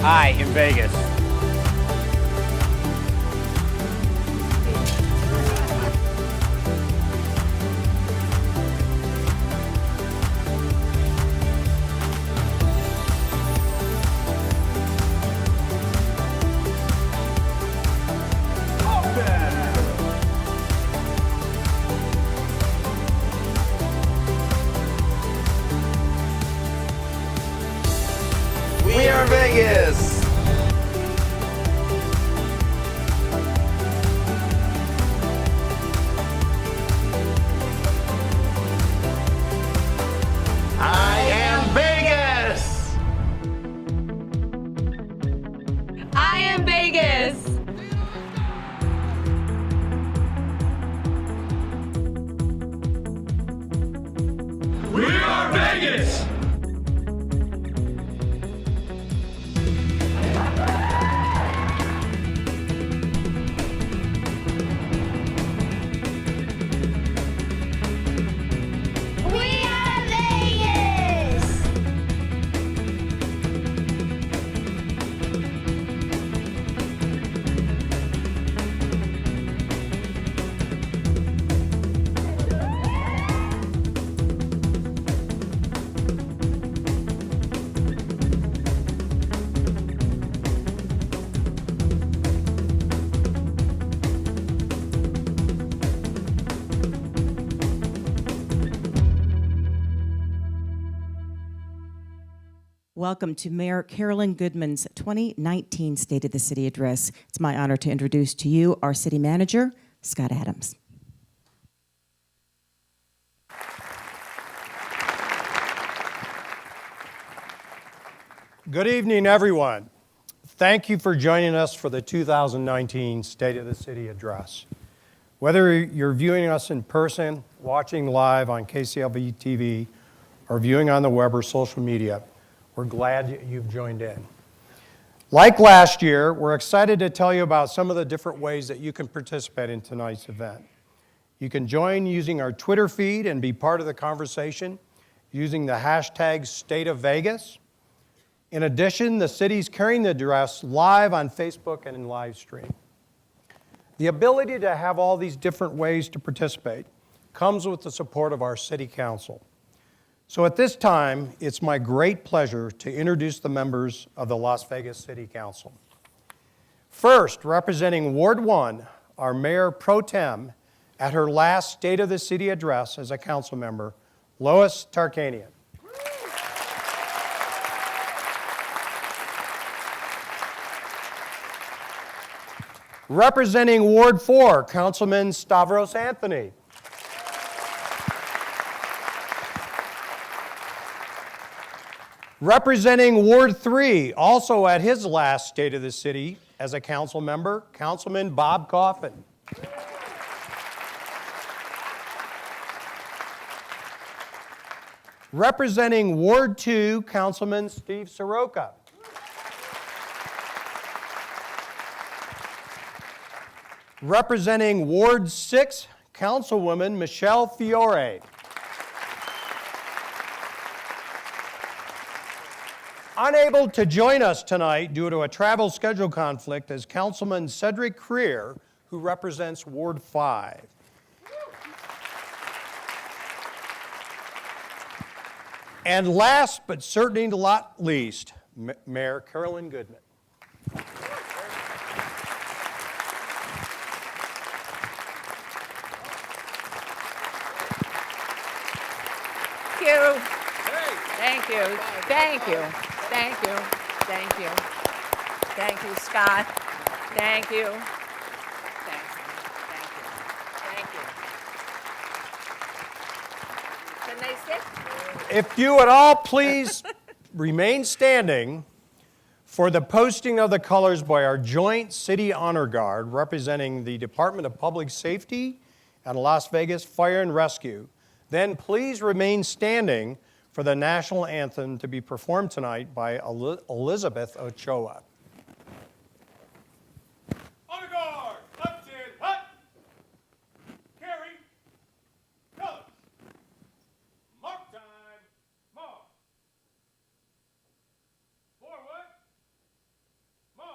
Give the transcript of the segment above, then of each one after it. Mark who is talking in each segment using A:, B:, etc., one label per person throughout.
A: Hi, in Vegas.
B: We are Vegas! I am Vegas!
C: I am Vegas.
B: We are Vegas!
D: We are Vegas!
E: Welcome to Mayor Carolyn Goodman's 2019 State of the City Address. It's my honor to introduce to you our City Manager, Scott Adams.
F: Good evening, everyone. Thank you for joining us for the 2019 State of the City Address. Whether you're viewing us in person, watching live on KCLV TV, or viewing on the web or social media, we're glad you've joined in. Like last year, we're excited to tell you about some of the different ways that you can participate in tonight's event. You can join using our Twitter feed and be part of the conversation using the hashtag #StateOfVegas. In addition, the city's carrying the address live on Facebook and in live stream. The ability to have all these different ways to participate comes with the support of our City Council. So at this time, it's my great pleasure to introduce the members of the Las Vegas City Council. First, representing Ward 1, our Mayor Pro Tem at her last State of the City address as a council member, Lois Tarkanian. Representing Ward 4, Councilman Stavros Anthony. Representing Ward 3, also at his last State of the City as a council member, Councilman Bob Coffin. Representing Ward 2, Councilman Steve Soroka. Representing Ward 6, Councilwoman Michelle Fiore. Unable to join us tonight due to a travel schedule conflict is Councilman Cedric Creer, who represents Ward 5. And last but certainly not least, Mayor Carolyn Goodman.
C: Thank you. Thank you. Thank you. Thank you. Thank you, Scott. Thank you. Thank you. Thank you. Thank you. Can they sit?
F: If you would all please remain standing for the posting of the colors by our joint city honor guard representing the Department of Public Safety and Las Vegas Fire and Rescue. Then please remain standing for the national anthem to be performed tonight by Elizabeth Ochoa.
B: Honor guard, up to hut. Carry, colors. Mark time, march. Forward, march.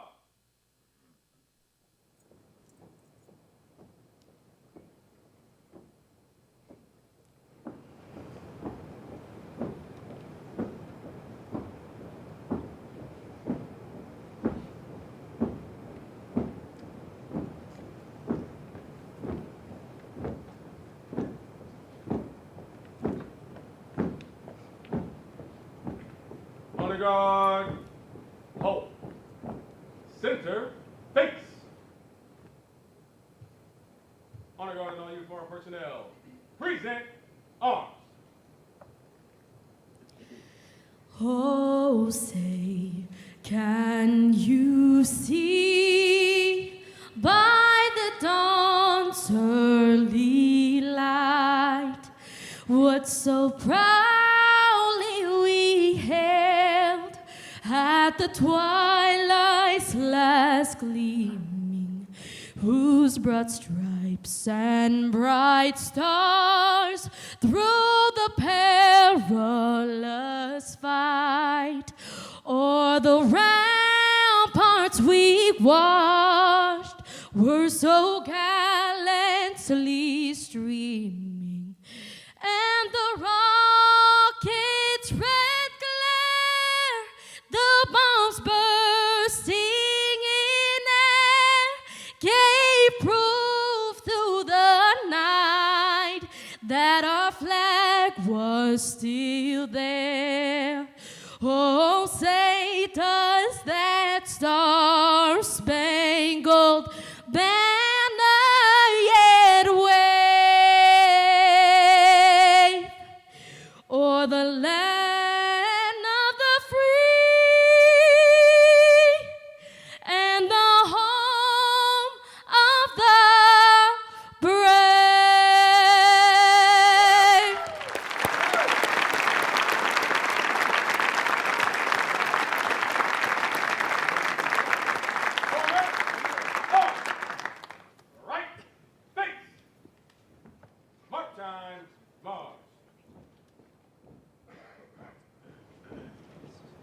B: Honor guard, hold. Center, face. Honor guard and all uniform personnel, present arms.
G: Oh, say, can you see by the dawn's early light what so proudly we hailed at the twilight's last gleaming, whose broad stripes and bright stars through the perilous fight o'er the ramparts we watched were so gallantly streaming, and the rocket's red glare, the bombs bursting in air, gave proof through the night that our flag was still there. Oh, say does that star-spangled banner yet wave o'er the land of the free and the home of the brave?
B: Forward, march. Right, face. Mark time, march.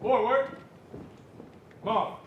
B: Forward, march.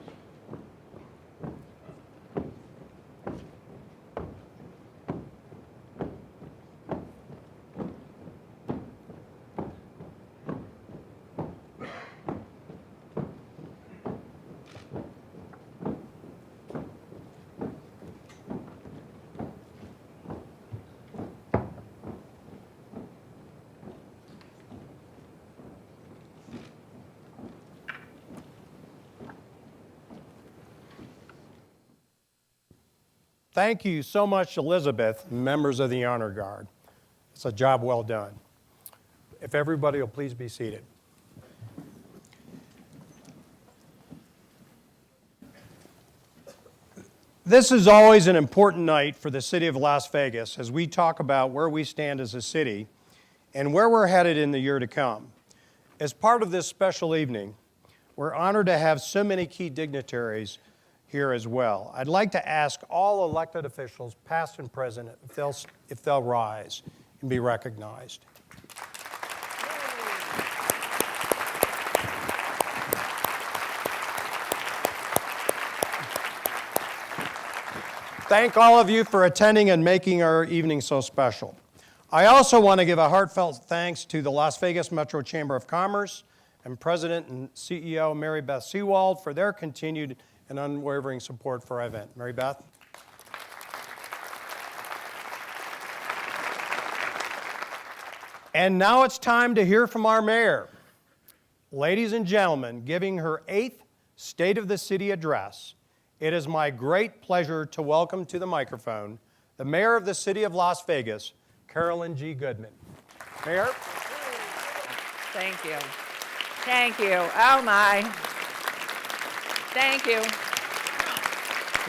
F: Thank you so much, Elizabeth, members of the Honor Guard. It's a job well done. If everybody will please be seated. This is always an important night for the city of Las Vegas as we talk about where we stand as a city and where we're headed in the year to come. As part of this special evening, we're honored to have so many key dignitaries here as well. I'd like to ask all elected officials, past and present, if they'll rise and be recognized. Thank all of you for attending and making our evening so special. I also want to give a heartfelt thanks to the Las Vegas Metro Chamber of Commerce and President and CEO Mary Beth Seawald for their continued and unwavering support for our event. Mary Beth? And now it's time to hear from our mayor. Ladies and gentlemen, giving her 8th State of the City address, it is my great pleasure to welcome to the microphone the mayor of the city of Las Vegas, Carolyn G. Goodman. Mayor?
C: Thank you. Thank you. Oh, my. Thank you.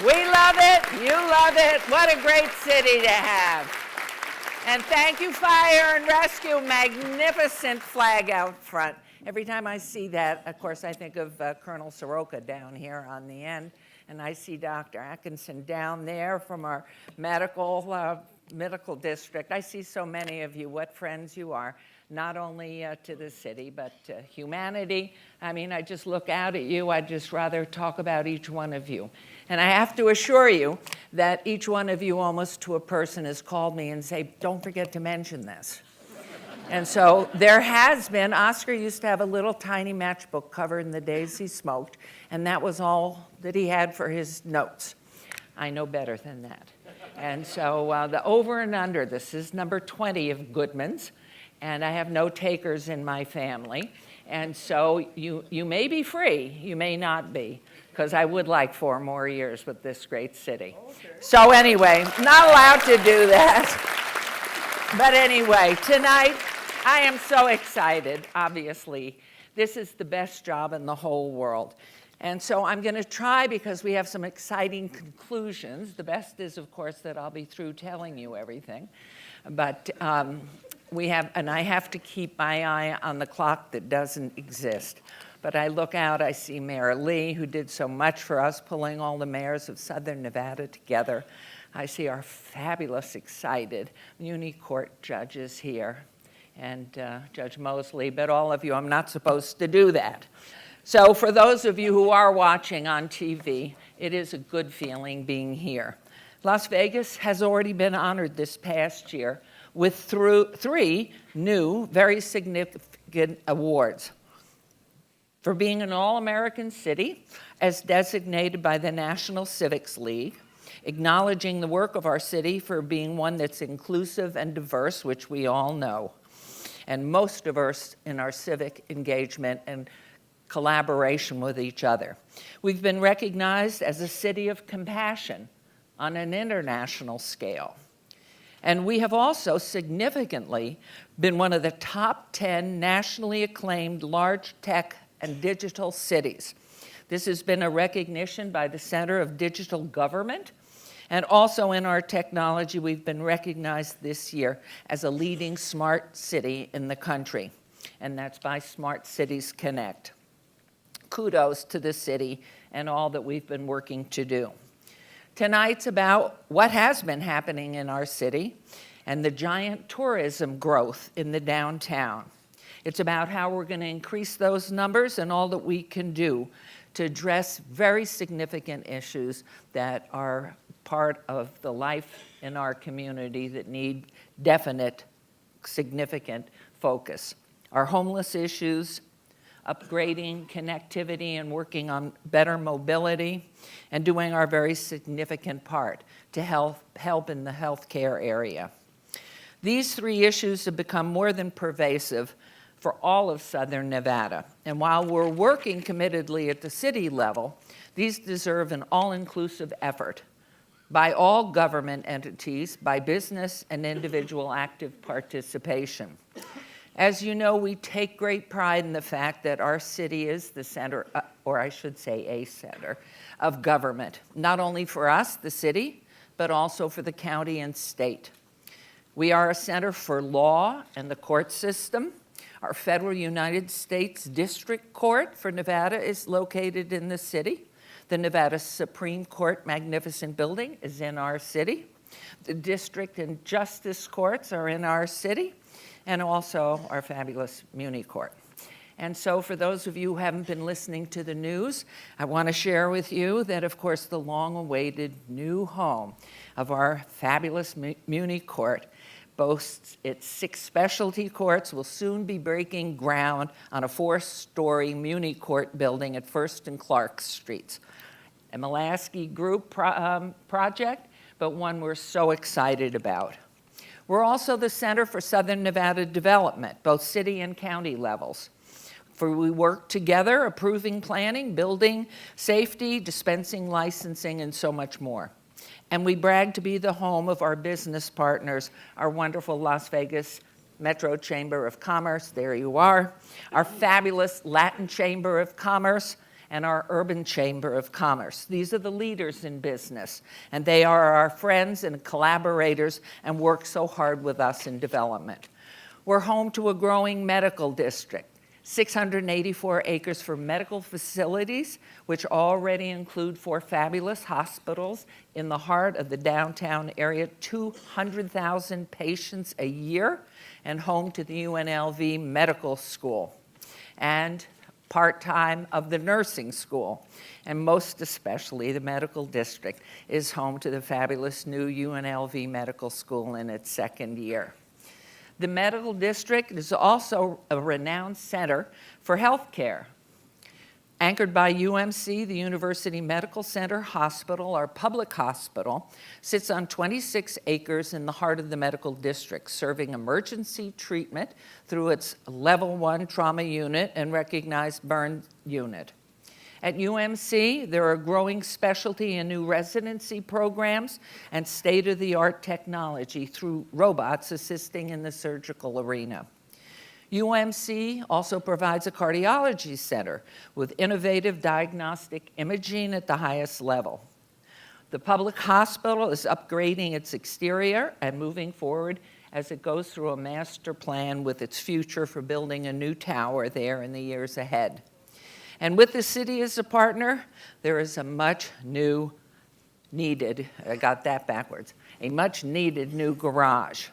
C: We love it. You love it. What a great city to have. And thank you, Fire and Rescue. Magnificent flag out front. Every time I see that, of course, I think of Colonel Soroka down here on the end. And I see Dr. Atkinson down there from our medical district. I see so many of you. What friends you are, not only to the city, but to humanity. I mean, I just look out at you. I'd just rather talk about each one of you. And I have to assure you that each one of you, almost to a person, has called me and say, don't forget to mention this. And so there has been, Oscar used to have a little tiny matchbook cover in the days he smoked, and that was all that he had for his notes. I know better than that. And so the over and under, this is number 20 of Goodman's, and I have no takers in my family. And so you may be free, you may not be, because I would like 4 more years with this great city. Okay. So anyway, not allowed to do that. But anyway, tonight, I am so excited, obviously. This is the best job in the whole world. And so I'm going to try, because we have some exciting conclusions. The best is, of course, that I'll be through telling you everything. But I have to keep my eye on the clock that doesn't exist. But I look out, I see Mayor Lee, who did so much for us, pulling all the mayors of Southern Nevada together. I see our fabulous, excited Muni Court judges here, and Judge Mosley, but all of you, I'm not supposed to do that. So for those of you who are watching on TV, it is a good feeling being here. Las Vegas has already been honored this past year with 3 new, very significant awards. For being an all-American city, as designated by the National Civics League, acknowledging the work of our city for being one that's inclusive and diverse, which we all know, and most diverse in our civic engagement and collaboration with each other. We've been recognized as a city of compassion on an international scale. And we have also significantly been one of the top 10 nationally acclaimed large tech and digital cities. This has been a recognition by the Center of Digital Government, and also in our technology, we've been recognized this year as a leading smart city in the country, and that's by Smart Cities Connect. Kudos to the city and all that we've been working to do. Tonight's about what has been happening in our city and the giant tourism growth in the downtown. It's about how we're going to increase those numbers and all that we can do to address very significant issues that are part of the life in our community that need definite, significant focus. Our homeless issues, upgrading connectivity and working on better mobility, and doing our very significant part to help in the healthcare area. These 3 issues have become more than pervasive for all of Southern Nevada. And while we're working committedly at the city level, these deserve an all-inclusive effort by all government entities, by business and individual active participation. As you know, we take great pride in the fact that our city is the center, or I should say a center, of government, not only for us, the city, but also for the county and state. We are a center for law and the court system. Our federal United States District Court for Nevada is located in the city. The Nevada Supreme Court magnificent building is in our city. The district and justice courts are in our city, and also our fabulous Muni Court. And so for those of you who haven't been listening to the news, I want to share with you that, of course, the long-awaited new home of our fabulous Muni Court boasts its 6 specialty courts, will soon be breaking ground on a 4-story Muni Court building at 1st and Clark Streets. A Mulaski Group project, but one we're so excited about. We're also the Center for Southern Nevada Development, both city and county levels. For we work together, approving planning, building, safety, dispensing, licensing, and so much more. And we brag to be the home of our business partners, our wonderful Las Vegas Metro Chamber of Commerce, there you are, our fabulous Latin Chamber of Commerce, and our Urban Chamber of Commerce. These are the leaders in business, and they are our friends and collaborators and work so hard with us in development. We're home to a growing medical district, 684 acres for medical facilities, which already include 4 fabulous hospitals in the heart of the downtown area, 200,000 patients a year, and home to the UNLV Medical School, and part-time of the nursing school. And most especially, the medical district is home to the fabulous new UNLV Medical School in its 2nd year. The medical district is also a renowned center for healthcare. Anchored by UMC, the University Medical Center Hospital, our public hospital, sits on 26 acres in the heart of the medical district, serving emergency treatment through its level 1 trauma unit and recognized burn unit. At UMC, there are growing specialty and new residency programs and state-of-the-art technology through robots assisting in the surgical arena. UMC also provides a cardiology center with innovative diagnostic imaging at the highest level. The public hospital is upgrading its exterior and moving forward as it goes through a master plan with its future for building a new tower there in the years ahead. And with the city as a partner, there is a much needed new garage.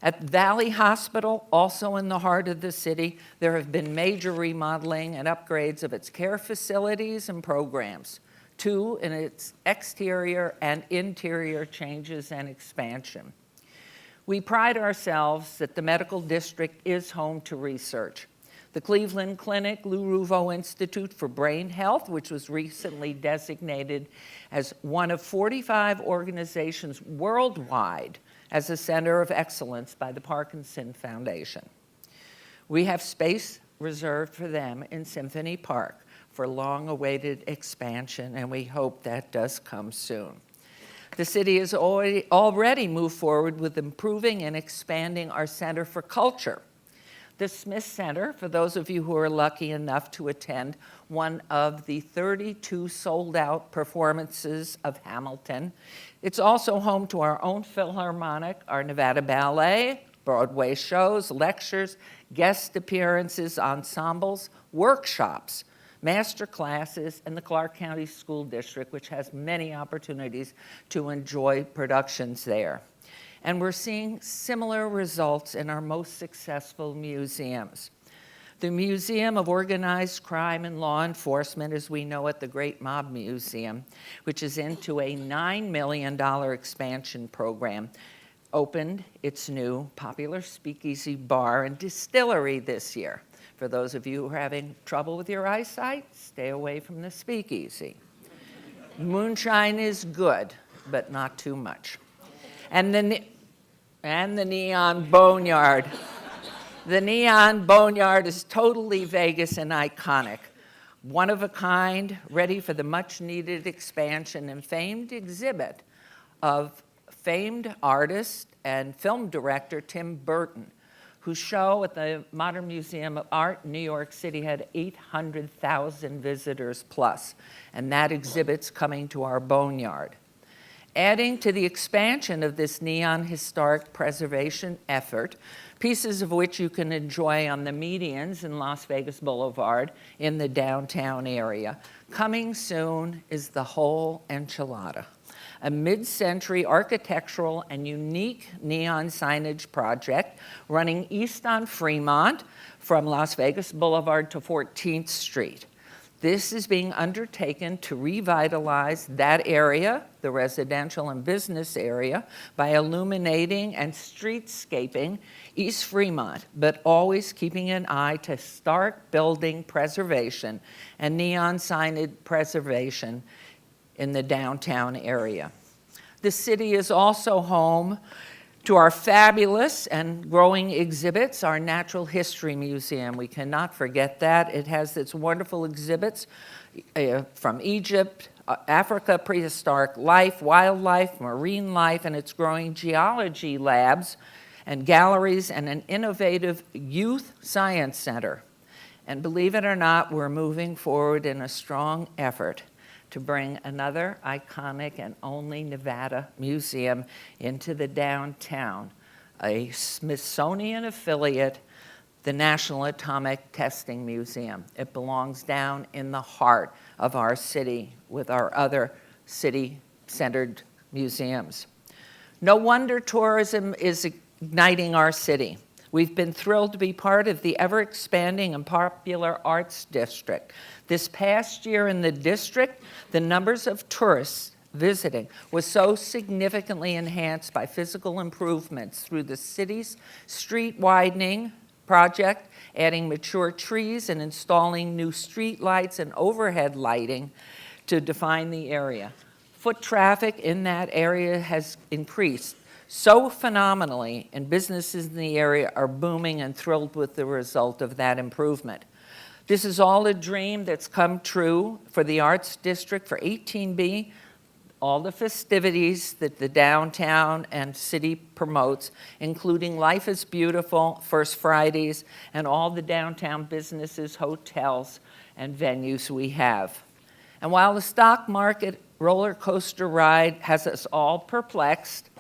C: At Valley Hospital, also in the heart of the city, there have been major remodeling and upgrades of its care facilities and programs, 2 in its exterior and interior changes and expansion. We pride ourselves that the medical district is home to research. The Cleveland Clinic Lou Ruvo Institute for Brain Health, which was recently designated as one of 45 organizations worldwide as a center of excellence by the Parkinson Foundation. We have space reserved for them in Symphony Park for long-awaited expansion, and we hope that does come soon. The city has already moved forward with improving and expanding our Center for Culture. The Smith Center, for those of you who are lucky enough to attend one of the 32 sold-out performances of Hamilton, it's also home to our own Philharmonic, our Nevada Ballet, Broadway shows, lectures, guest appearances, ensembles, workshops, master classes, and the Clark County School District, which has many opportunities to enjoy productions there. And we're seeing similar results in our most successful museums. The Museum of Organized Crime and Law Enforcement, as we know it, the Great Mob Museum, which is into a $9 million expansion program, opened its new popular speakeasy bar and distillery this year. For those of you who are having trouble with your eyesight, stay away from the speakeasy. Moonshine is good, but not too much. And the Neon Boneyard. The Neon Boneyard is totally Vegas and iconic. One of a kind, ready for the much-needed expansion and famed exhibit of famed artist and film director Tim Burton, whose show at the Modern Museum of Art in New York City had 800,000 visitors plus, and that exhibit's coming to our Boneyard. Adding to the expansion of this neon historic preservation effort, pieces of which you can enjoy on the medians in Las Vegas Boulevard in the downtown area. Coming soon is the Whole Enchilada, a mid-century architectural and unique neon signage project running east on Fremont from Las Vegas Boulevard to 14th Street. This is being undertaken to revitalize that area, the residential and business area, by illuminating and streetscaping East Fremont, but always keeping an eye to start building preservation and neon signage preservation in the downtown area. The city is also home to our fabulous and growing exhibits, our Natural History Museum. We cannot forget that. It has its wonderful exhibits from Egypt, Africa, prehistoric life, wildlife, marine life, and its growing geology labs, and galleries and an innovative youth science center. And believe it or not, we're moving forward in a strong effort to bring another iconic and only Nevada museum into the downtown, a Smithsonian affiliate, the National Atomic Testing Museum. It belongs down in the heart of our city with our other city-centered museums. No wonder tourism is igniting our city. We've been thrilled to be part of the ever-expanding and popular Arts District. This past year in the district, the numbers of tourists visiting was so significantly enhanced by physical improvements through the city's street widening project, adding mature trees and installing new street lights and overhead lighting to define the area. Foot traffic in that area has increased so phenomenally, and businesses in the area are booming and thrilled with the result of that improvement. This is all a dream that's come true for the Arts District, for 18B, all the festivities that the downtown and city promotes, including Life is Beautiful, First Fridays, and all the downtown businesses, hotels, and venues we have. And while the stock market roller coaster ride has us all perplexed,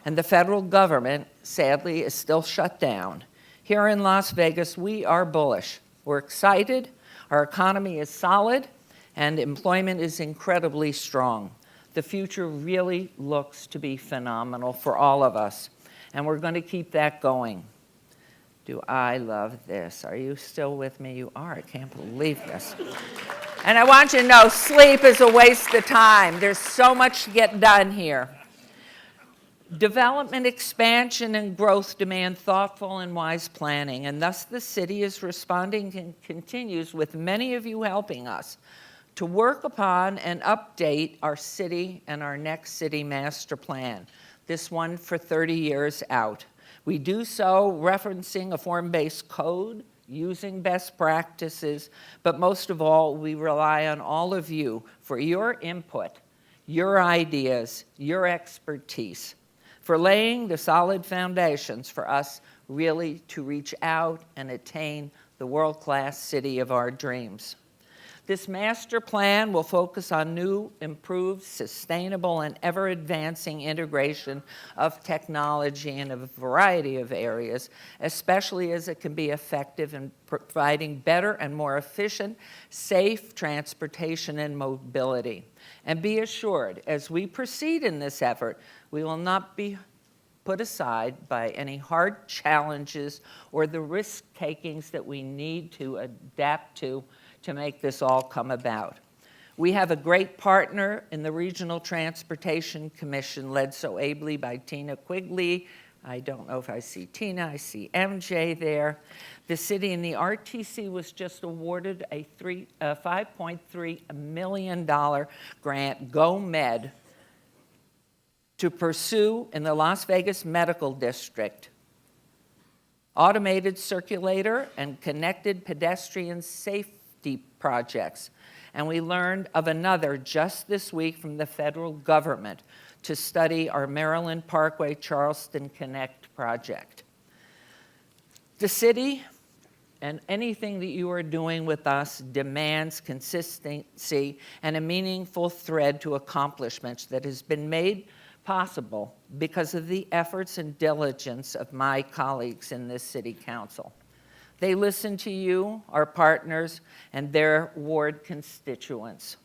C: and the federal government, sadly, is still shut down, here in Las Vegas, we are bullish. We're excited, our economy is solid, and employment is incredibly strong. The future really looks to be phenomenal for all of us, and we're going to keep that going. Do I love this? Are you still with me? You are. I can't believe this. And I want you to know, sleep is a waste of time. There's so much to get done here. Development, expansion, and growth demand thoughtful and wise planning, and thus the city is responding and continues with many of you helping us to work upon and update our city and our next city master plan, this one for 30 years out. We do so referencing a form-based code, using best practices, but most of all, we rely on all of you for your input, your ideas, your expertise, for laying the solid foundations for us really to reach out and attain the world-class city of our dreams. This master plan will focus on new, improved, sustainable, and ever-advancing integration of technology in a variety of areas, especially as it can be effective in providing better and more efficient, safe transportation and mobility. And be assured, as we proceed in this effort, we will not be put aside by any hard challenges or the risk-takings that we need to adapt to make this all come about. We have a great partner in the Regional Transportation Commission, led so ably by Tina Quigley. I don't know if I see Tina, I see MJ there. The city and the RTC was just awarded a $5.3 million grant, GO-MED, to pursue in the Las Vegas Medical District automated circulator and connected pedestrian safety projects. And we learned of another just this week from the federal government to study our Maryland Parkway Charleston Connect project. The city and anything that you are doing with us demands consistency and a meaningful thread to accomplishments that has been made possible because of the efforts and diligence of my colleagues in this city council. They listen to you, our partners, and their ward constituents.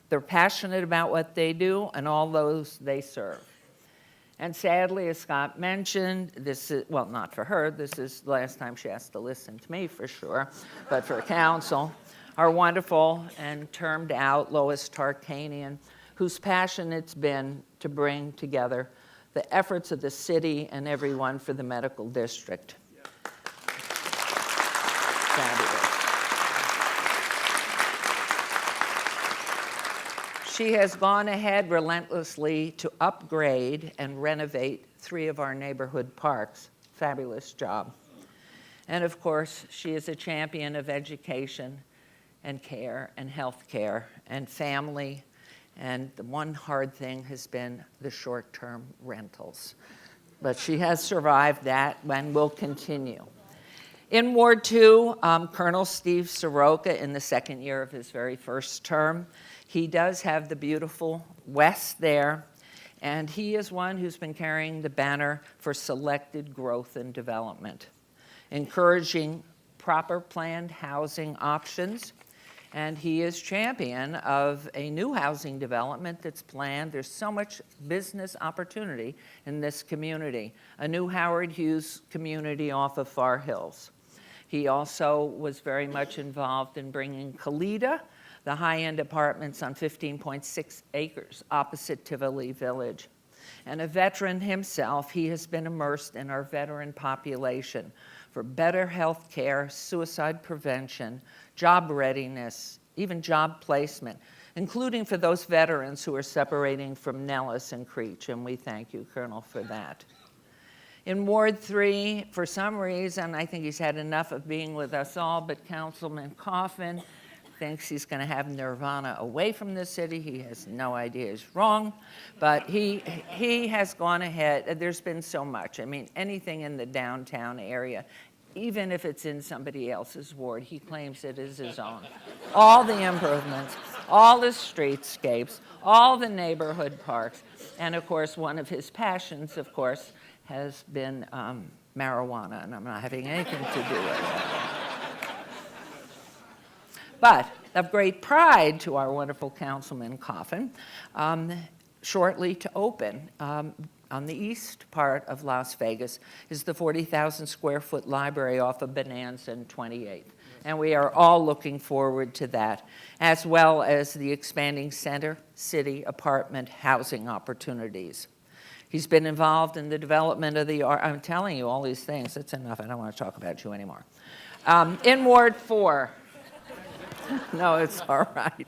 C: They're passionate about what they do and all those they serve. And sadly, as Scott mentioned, this is, well, not for her, this is the last time she has to listen to me for sure, but for council, our wonderful and termed out Lois Tarkanian, whose passion it's been to bring together the efforts of the city and everyone for the medical district. She has gone ahead relentlessly to upgrade and renovate 3 of our neighborhood parks. Fabulous job. And of course, she is a champion of education and care and health care and family. And the one hard thing has been the short-term rentals. but she has survived that and will continue. In Ward 2, Colonel Steve Soroka, in the second year of his very first term, he does have the beautiful West there, and he is one who's been carrying the banner for selected growth and development, encouraging proper planned housing options, and he is champion of a new housing development that's planned. There's so much business opportunity in this community, a new Howard Hughes community off of Far Hills. He also was very much involved in bringing Kalita, the high-end apartments on 15.6 acres opposite Tivoli Village. And a veteran himself, he has been immersed in our veteran population for better health care, suicide prevention, job readiness, even job placement, including for those veterans who are separating from Nellis and Creech, and we thank you, Colonel, for that. In Ward 3, for some reason, I think he's had enough of being with us all, but Councilman Coffin thinks he's going to have Nirvana away from the city. He has no idea he's wrong, but he has gone ahead. There's been so much. I mean, anything in the downtown area, even if it's in somebody else's ward, he claims it is his own. All the improvements, all the streetscapes, all the neighborhood parks, and of course, one of his passions, of course, has been marijuana, and I'm not having anything to do with it. But of great pride to our wonderful Councilman Coffin, shortly to open on the east part of Las Vegas is the 40,000 square foot library off of Bonanza and 28th. And we are all looking forward to that, as well as the expanding Center City apartment housing opportunities. He's been involved in the development of the art. I'm telling you all these things. That's enough. I don't want to talk about you anymore. In Ward 4. No, it's all right.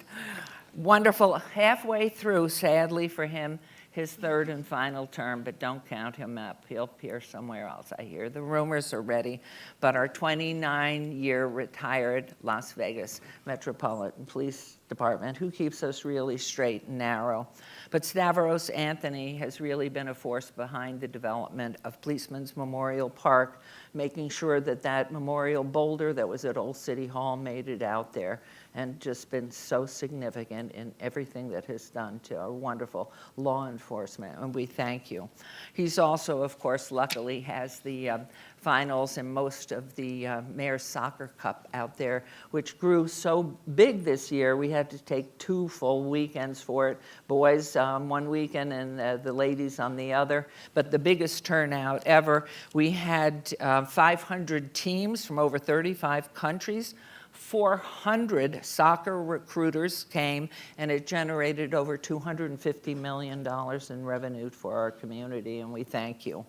C: Wonderful. Halfway through, sadly for him, his third and final term, but don't count him up. He'll appear somewhere else. I hear the rumors are ready. But our 29-year retired Las Vegas Metropolitan Police Department, who keeps us really straight and narrow. But Stavros Anthony has really been a force behind the development of Policeman's Memorial Park, making sure that that memorial boulder that was at Old City Hall made it out there, and just been so significant in everything that has done to our wonderful law enforcement, and we thank you. He's also, of course, luckily has the finals and most of the Mayor's Soccer Cup out there, which grew so big this year, we had to take 2 full weekends for it. Boys one weekend and the ladies on the other, but the biggest turnout ever. We had 500 teams from over 35 countries. 400 soccer recruiters came, and it generated over $250 million in revenue for our community, and we thank you.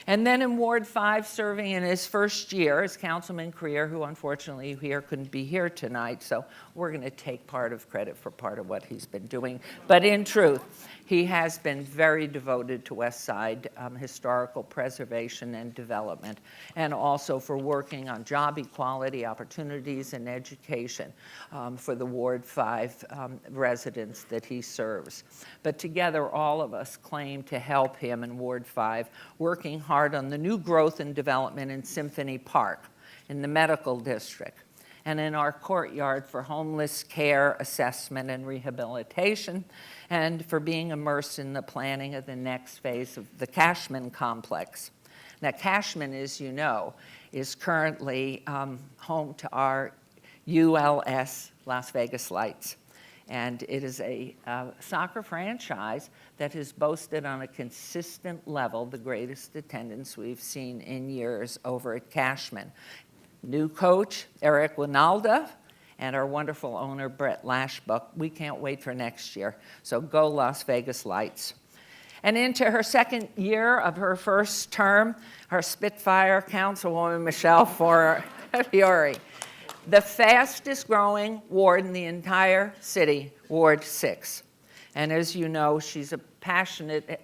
C: And then in Ward 5, serving in his first year is Councilman Creer, who unfortunately couldn't be here tonight, so we're going to take part of credit for part of what he's been doing. But in truth, he has been very devoted to West Side historical preservation and development, and also for working on job equality, opportunities, and education for the Ward 5 residents that he serves. But together, all of us claim to help him in Ward 5, working hard on the new growth and development in Symphony Park, in the medical district, and in our courtyard for homeless care, assessment, and rehabilitation, and for being immersed in the planning of the next phase of the Cashman complex. Now, Cashman, as you know, is currently home to our ULS Las Vegas Lights. And it is a soccer franchise that has boasted on a consistent level the greatest attendance we've seen in years over at Cashman. New coach, Eric Winalda, and our wonderful owner, Brett Lashbuck. We can't wait for next year. So go Las Vegas Lights. And into her second year of her first term, her Spitfire Councilwoman, Michelle Fiore. The fastest growing ward in the entire city, Ward 6. And as you know, she's a passionate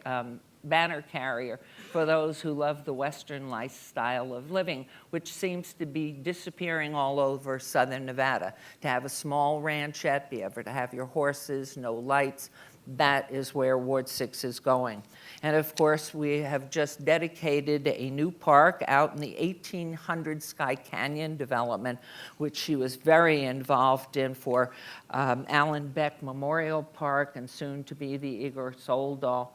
C: banner carrier for those who love the Western lifestyle of living, which seems to be disappearing all over Southern Nevada. To have a small ranchette, be able to have your horses, no lights, that is where Ward 6 is going. And of course, we have just dedicated a new park out in the 1800 Sky Canyon development, which she was very involved in for Alan Beck Memorial Park and soon to be the Igor Soldal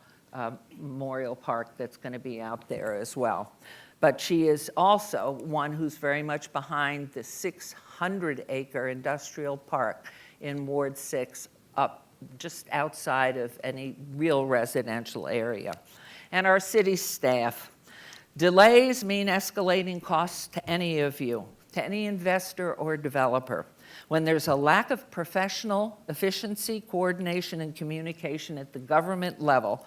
C: Memorial Park that's going to be out there as well. But she is also one who's very much behind the 600-acre industrial park in Ward 6 up just outside of any real residential area. And our city staff. Delays mean escalating costs to any of you, to any investor or developer. When there's a lack of professional efficiency, coordination, and communication at the government level,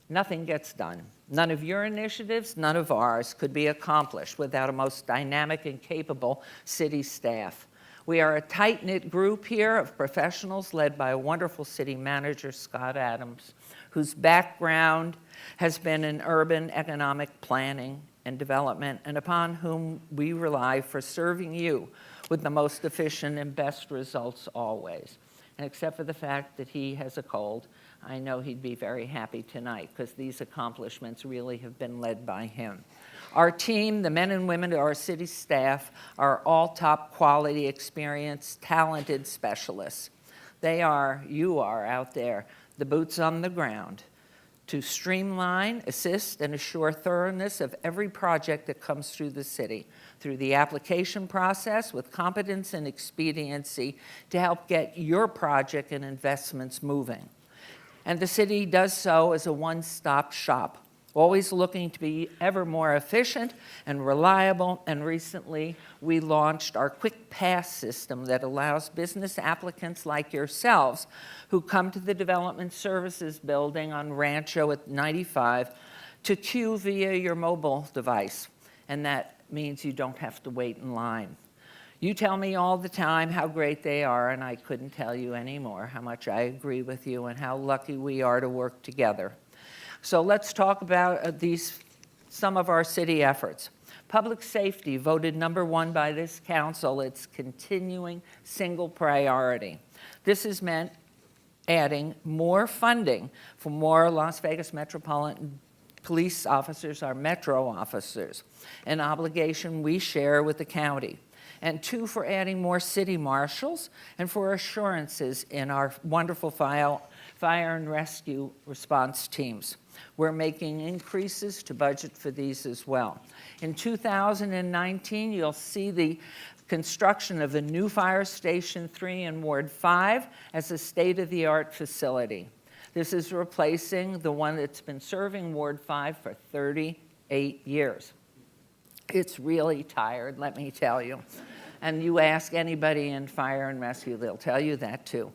C: nothing gets done. None of your initiatives, none of ours could be accomplished without a most dynamic and capable city staff. We are a tight-knit group here of professionals led by a wonderful city manager, Scott Adams, whose background has been in urban economic planning and development, and upon whom we rely for serving you with the most efficient and best results always. And except for the fact that he has a cold, I know he'd be very happy tonight because these accomplishments really have been led by him. Our team, the men and women of our city staff, are all top quality, experienced, talented specialists. You are out there, the boots on the ground, to streamline, assist, and assure thoroughness of every project that comes through the city, through the application process with competence and expediency to help get your project and investments moving. And the city does so as a one-stop shop, always looking to be ever more efficient and reliable. And recently, we launched our Quick Pass system that allows business applicants like yourselves who come to the Development Services Building on Rancho at 95 to queue via your mobile device. And that means you don't have to wait in line. You tell me all the time how great they are, and I couldn't tell you anymore how much I agree with you and how lucky we are to work together. So let's talk about some of our city efforts. Public safety voted #1 by this council. It's continuing single priority. This has meant adding more funding for more Las Vegas Metropolitan Police officers, our metro officers, an obligation we share with the county. And 2, for adding more city marshals and for assurances in our wonderful fire and rescue response teams. We're making increases to budget for these as well. In 2019, you'll see the construction of the new Fire Station 3 in Ward 5 as a state-of-the-art facility. This is replacing the one that's been serving Ward 5 for 38 years. It's really tired, let me tell you. And you ask anybody in fire and rescue, they'll tell you that too.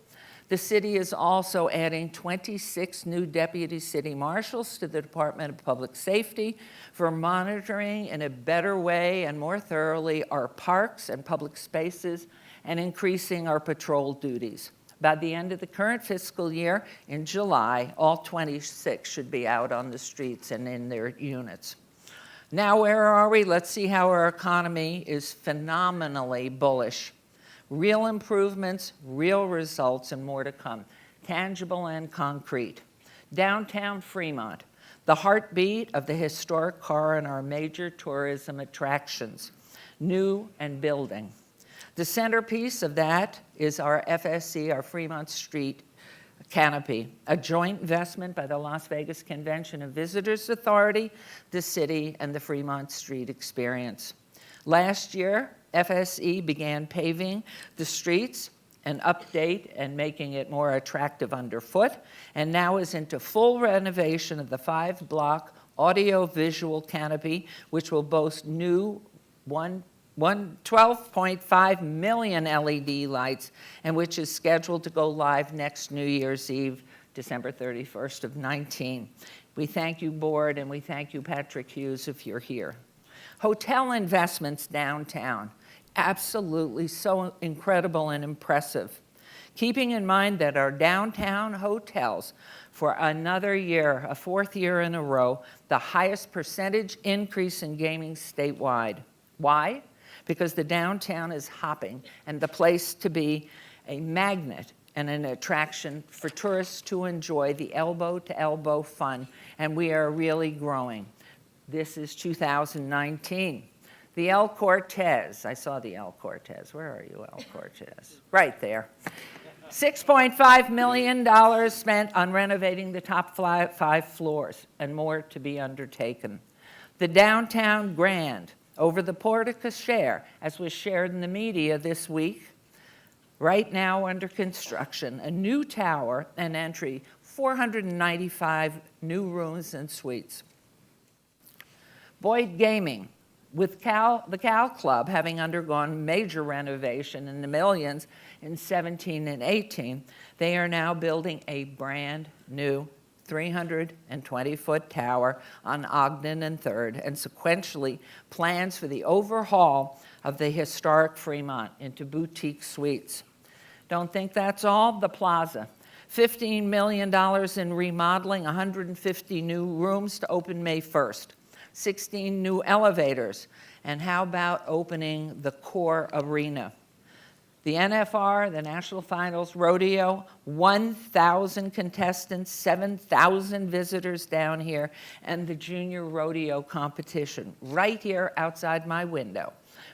C: The city is also adding 26 new deputy city marshals to the Department of Public Safety for monitoring in a better way and more thoroughly our parks and public spaces and increasing our patrol duties. By the end of the current fiscal year, in July, all 26 should be out on the streets and in their units. Now, where are we? Let's see how our economy is phenomenally bullish. Real improvements, real results, and more to come, tangible and concrete. Downtown Fremont, the heartbeat of the historic car and our major tourism attractions, new and building. The centerpiece of that is our FSC, our Fremont Street Canopy, a joint investment by the Las Vegas Convention and Visitors Authority, the city, and the Fremont Street Experience. Last year, FSE began paving the streets and update and making it more attractive underfoot, and now is into full renovation of the 5-block audio-visual canopy, which will boast new 12.5 million LED lights, and which is scheduled to go live next New Year's Eve, December 31st of 19. We thank you, board, and we thank you, Patrick Hughes, if you're here. Hotel investments downtown, absolutely so incredible and impressive. Keeping in mind that our downtown hotels, for another year, a 4th year in a row, the highest percentage increase in gaming statewide. Why? Because the downtown is hopping and the place to be a magnet and an attraction for tourists to enjoy the elbow-to-elbow fun, and we are really growing. This is 2019. The El Cortez, I saw the El Cortez. Where are you, El Cortez? Right there. $6.5 million spent on renovating the top 5 floors, and more to be undertaken. The Downtown Grand, over the Porte Cochere, as was shared in the media this week, right now under construction, a new tower and entry, 495 new rooms and suites. Boyd Gaming, with the Cal Club having undergone major renovation in the millions in 17 and 18, they are now building a brand new 320-foot tower on Ogden and 3rd, and sequentially plans for the overhaul of the historic Fremont into boutique suites. Don't think that's all. The Plaza, $15 million in remodeling, 150 new rooms to open May 1st, 16 new elevators, and how about opening the core arena? The NFR, the National Finals Rodeo, 1,000 contestants, 7,000 visitors down here, and the Junior Rodeo competition right here outside my window,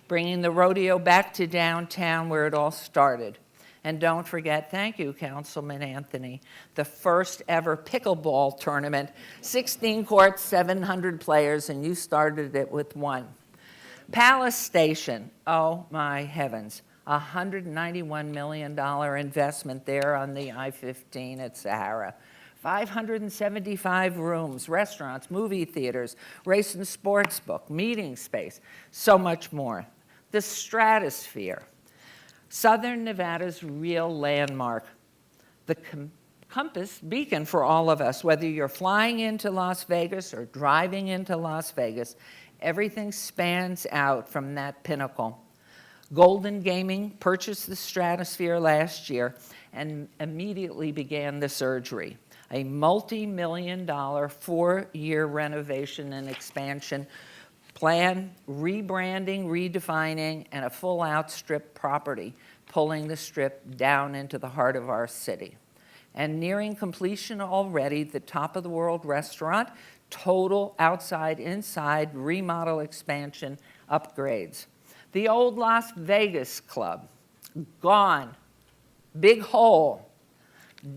C: bringing the rodeo back to downtown where it all started. And don't forget, thank you, Councilman Anthony, the first ever pickleball tournament, 16 courts, 700 players, and you started it with 1. Palace Station, oh my heavens. $191 million investment there on the I-15 at Sahara. 575 rooms, restaurants, movie theaters, race and sports book, meeting space, so much more. The Stratosphere, Southern Nevada's real landmark, the compass beacon for all of us, whether you're flying into Las Vegas or driving into Las Vegas, everything spans out from that pinnacle. Golden Gaming purchased the Stratosphere last year and immediately began the surgery, a multi-million-dollar 4-year renovation and expansion plan, rebranding, redefining, and a full-out Strip property, pulling the Strip down into the heart of our city. And nearing completion already, the Top of the World restaurant, total outside-inside remodel expansion upgrades. The old Las Vegas Club, gone, big hole.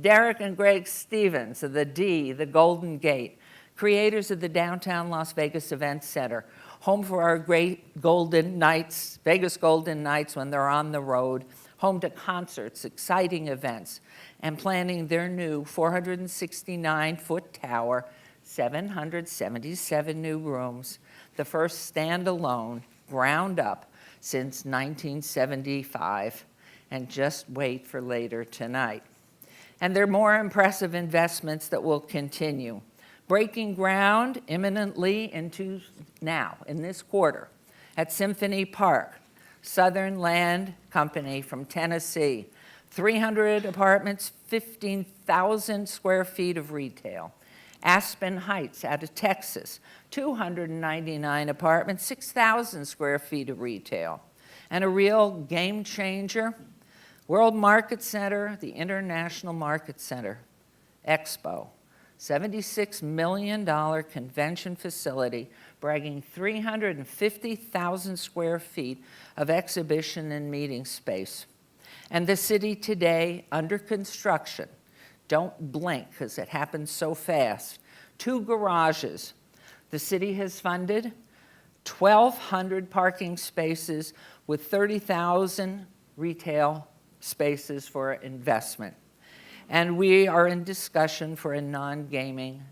C: Derek and Greg Stevens of the D, the Golden Gate, creators of the Downtown Las Vegas Event Center, home for our great Golden Knights, Vegas Golden Knights when they're on the road, home to concerts, exciting events, and planning their new 469-foot tower, 777 new rooms, the first standalone, ground up, since 1975, and just wait for later tonight. And there are more impressive investments that will continue. Breaking ground imminently in this quarter, at Symphony Park, Southern Land Company from Tennessee, 300 apartments, 15,000 square feet of retail. Aspen Heights out of Texas, 299 apartments, 6,000 square feet of retail. And a real game changer, World Market Center, the International Market Center, Expo, $76 million convention facility, bragging 350,000 square feet of exhibition and meeting space. And the city today under construction, don't blink because it happens so fast, 2 garages. The city has funded 1,200 parking spaces with 30,000 retail spaces for investment. And we are in discussion for a non-gaming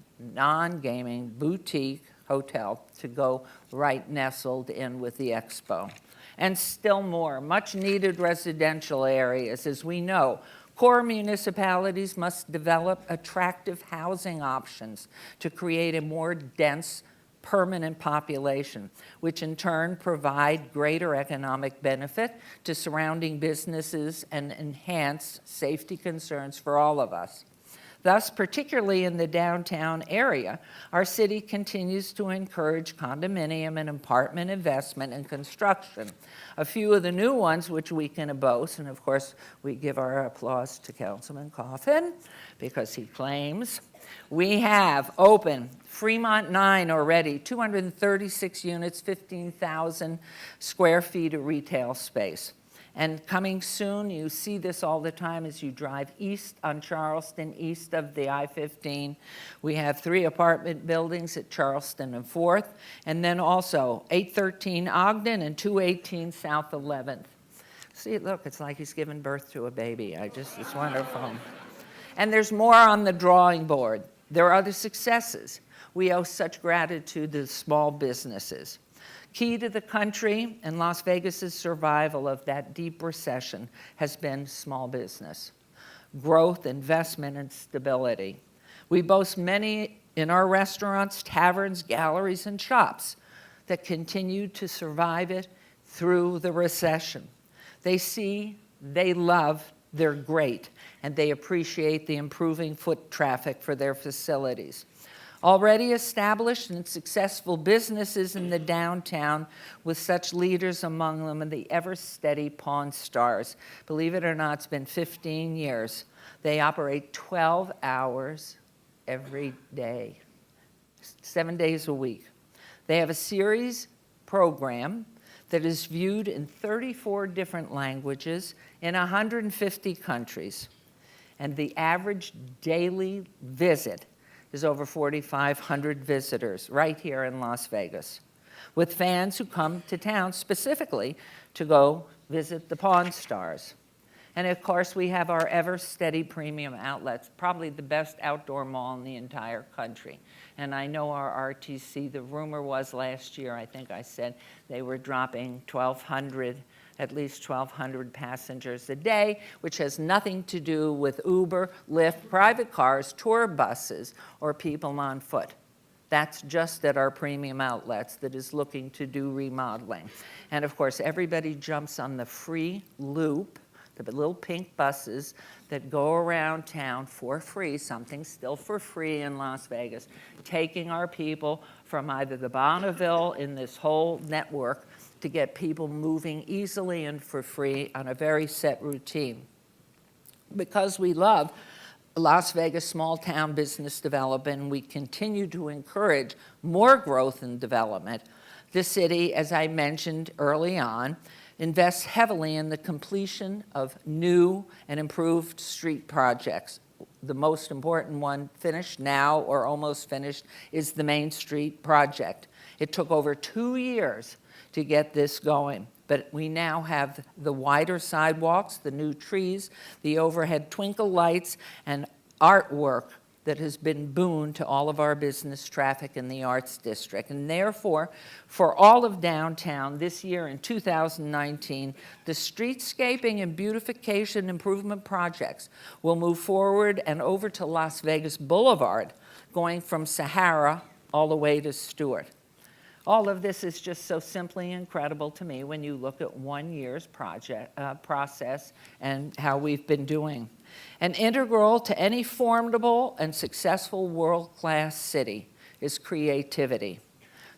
C: boutique hotel to go right nestled in with the Expo. And still more, much needed residential areas. As we know, core municipalities must develop attractive housing options to create a more dense, permanent population, which in turn provide greater economic benefit to surrounding businesses and enhance safety concerns for all of us. Thus, particularly in the downtown area, our city continues to encourage condominium and apartment investment and construction. A few of the new ones which we can boast, and of course we give our applause to Councilman Coffin because he claims, we have open Fremont 9 already, 236 units, 15,000 square feet of retail space. And coming soon, you see this all the time as you drive east on Charleston, east of the I-15. We have 3 apartment buildings at Charleston and 4th, and then also 813 Ogden and 218 South 11th. See, look, it's like he's given birth to a baby. It's wonderful. And there's more on the drawing board. There are other successes. We owe such gratitude to small businesses. Key to the country and Las Vegas's survival of that deep recession has been small business, growth, investment, and stability. We boast many in our restaurants, taverns, galleries, and shops that continue to survive it through the recession. They see, they love, they're great, and they appreciate the improving foot traffic for their facilities. Already established and successful businesses in the downtown with such leaders among them and the ever-steady Pawn Stars. Believe it or not, it's been 15 years. They operate 12 hours every day, 7 days a week. They have a series program that is viewed in 34 different languages in 150 countries. And the average daily visit is over 4,500 visitors right here in Las Vegas, with fans who come to town specifically to go visit the Pawn Stars. And of course, we have our ever-steady premium outlets, probably the best outdoor mall in the entire country. And I know our RTC, the rumor was last year, I think I said, they were dropping 1,200 at least 1,200 passengers a day, which has nothing to do with Uber, Lyft, private cars, tour buses, or people on foot. That's just at our premium outlets that is looking to do remodeling. And of course, everybody jumps on the free loop, the little pink buses that go around town for free, something still for free in Las Vegas, taking our people from either the Bonneville in this whole network to get people moving easily and for free on a very set routine. Because we love Las Vegas small town business development, we continue to encourage more growth and development. The city, as I mentioned early on, invests heavily in the completion of new and improved street projects. The most important one finished now or almost finished is the Main Street project. It took over 2 years to get this going. But we now have the wider sidewalks, the new trees, the overhead twinkle lights, and artwork that has been boon to all of our business traffic in the Arts District. And therefore, for all of downtown this year in 2019, the streetscaping and beautification improvement projects will move forward and over to Las Vegas Boulevard, going from Sahara all the way to Stewart. All of this is just so simply incredible to me when you look at 1 year's process and how we've been doing. And integral to any formidable and successful world-class city is creativity.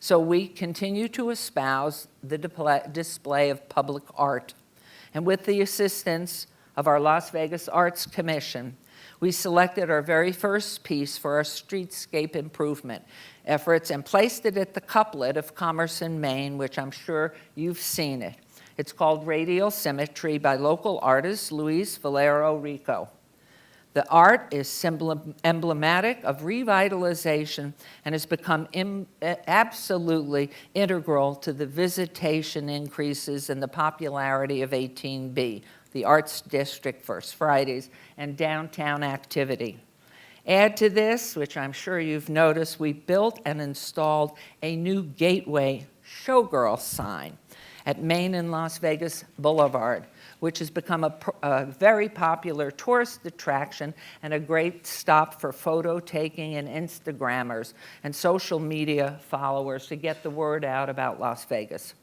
C: So we continue to espouse the display of public art. And with the assistance of our Las Vegas Arts Commission, we selected our very first piece for our streetscape improvement efforts and placed it at the couplet of Commerce in Main, which I'm sure you've seen it. It's called Radial Symmetry by local artist Luis Valero Rico. The art is emblematic of revitalization and has become absolutely integral to the visitation increases and the popularity of 18B, the Arts District First Fridays, and downtown activity. Add to this, which I'm sure you've noticed, we built and installed a new Gateway Showgirl sign at Main and Las Vegas Boulevard, which has become a very popular tourist attraction and a great stop for photo taking and Instagrammers and social media followers to get the word out about Las Vegas.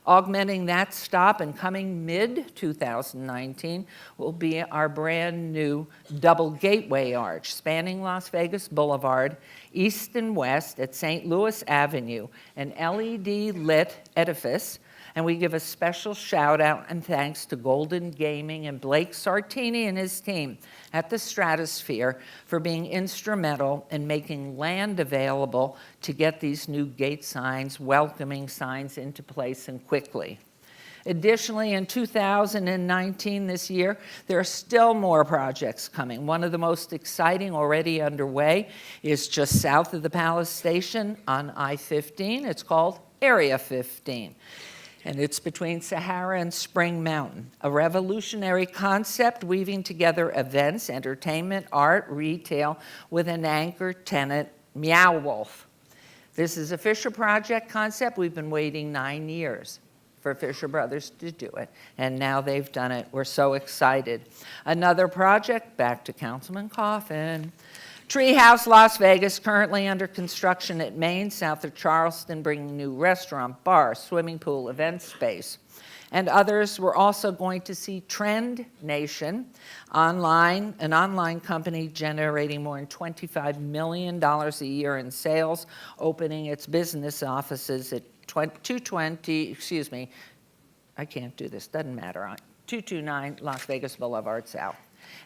C: Augmenting that stop and coming mid-2019 will be our brand new double gateway arch spanning Las Vegas Boulevard, east and west at St. Louis Avenue, an LED-lit edifice. And we give a special shout out and thanks to Golden Gaming and Blake Sartini and his team at the Stratosphere for being instrumental in making land available to get these new gate signs, welcoming signs into place and quickly. Additionally, in 2019, this year, there are still more projects coming. One of the most exciting already underway is just south of the Palace Station on I-15. It's called Area 15. And it's between Sahara and Spring Mountain, a revolutionary concept weaving together events, entertainment, art, retail, with an anchor tenant, Meow Wolf. This is a Fisher Project concept. We've been waiting 9 years for Fisher Brothers to do it, and now they've done it. We're so excited. Another project, back to Councilman Coffin. Treehouse Las Vegas, currently under construction at Main, south of Charleston, bringing new restaurant, bar, swimming pool, event space. And others, we're also going to see Trend Nation, an online company generating more than $25 million a year in sales, opening its business offices at 229 Las Vegas Boulevard South.